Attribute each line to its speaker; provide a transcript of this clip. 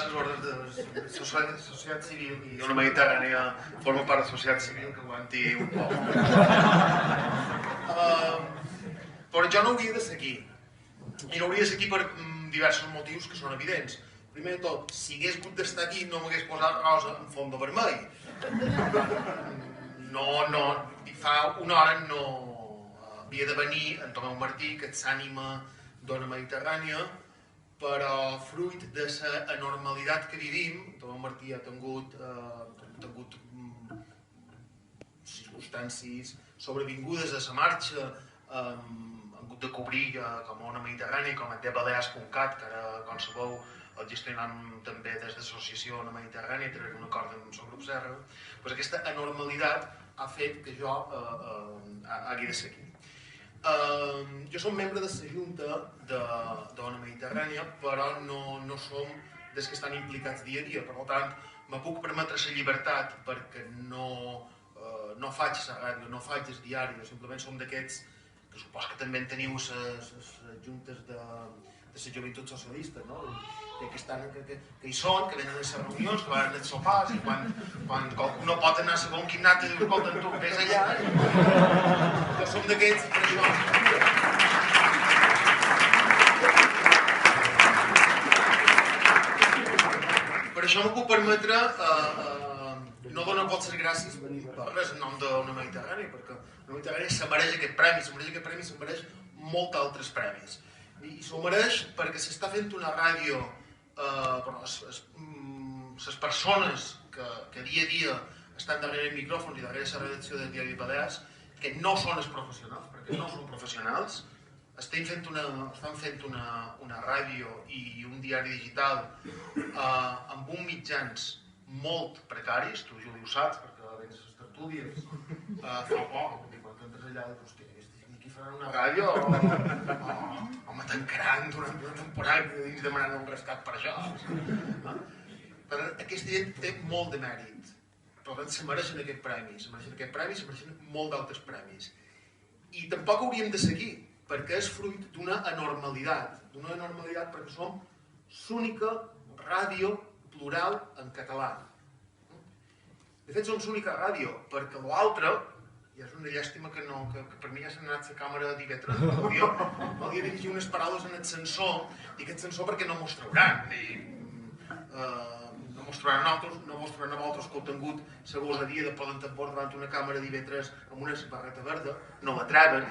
Speaker 1: les ordres de la societat civil i una mediterrània forma part de la societat civil que aguanti un poc. Però jo no hauria de ser aquí. I no hauria de ser aquí per diversos motius que són evidents. Primer de tot, si hagués hagut d'estar aquí no m'hagués posat rosa en fons de vermell. I fa una hora no havia de venir en Tomeu Martí, que és l'ànima d'Ona Mediterrània, però fruit de l'anormalitat que vivim, Tomeu Martí ha tingut circumstàncies sobrevingudes a la marxa, han hagut de cobrir com a Ona Mediterrània, com a tbalears.cat, que ara, com sabeu, el gestionam també des de l'associació Ona Mediterrània, a través d'un acord amb el grup Serra. Aquesta anormalitat ha fet que jo hagi de ser aquí. Jo som membre de la Junta d'Ona Mediterrània, però no som dels que estan implicats dia a dia. Per tant, me puc permetre la llibertat perquè no faig la ràdio, no faig el diari, simplement som d'aquests que supos que també en teniu les juntes de les joventuts socialistes, no? Que hi són, que venen a les reunions, que van als sopars, i quan qualcú no pot anar a segon quin nat i diu, escolta, tu vés allà, que som d'aquests, per això. Per això m'ho puc permetre no donar moltes gràcies per res en nom d'Ona Mediterrània, perquè Ona Mediterrània se mereix aquest premi, se mereix molts altres premis. I s'ho mereix perquè s'està fent una ràdio, les persones que dia a dia estan darrere el micròfon i darrere la redacció del diari Balears, que no són els professionals, perquè no són professionals, estan fent una ràdio i un diari digital amb uns mitjans molt precaris, tu, Juli, ho saps, perquè vens a les tertúlies fa poc, quan entres allà dius, hòstia, aquí faran una ràdio o me tancaran durant una temporada i demanaran un rescat per això. Aquesta gent té molt de mèrit, per tant se mereixen aquest premi, se mereixen molt d'altres premis. I tampoc hauríem de seguir, perquè és fruit d'una anormalitat perquè som l'única ràdio plural en català. De fet, som l'única ràdio, perquè l'altre, i és una llàstima que per mi ja s'ha anat la càmera d'IV3, m'hauria de llegir unes paraules en el censor, i aquest censor perquè no mos trauran. No mos trauran a vosaltres que heu tingut la gosadia de poder tambor davant una càmera d'IV3 amb una barreta verda, no la traven.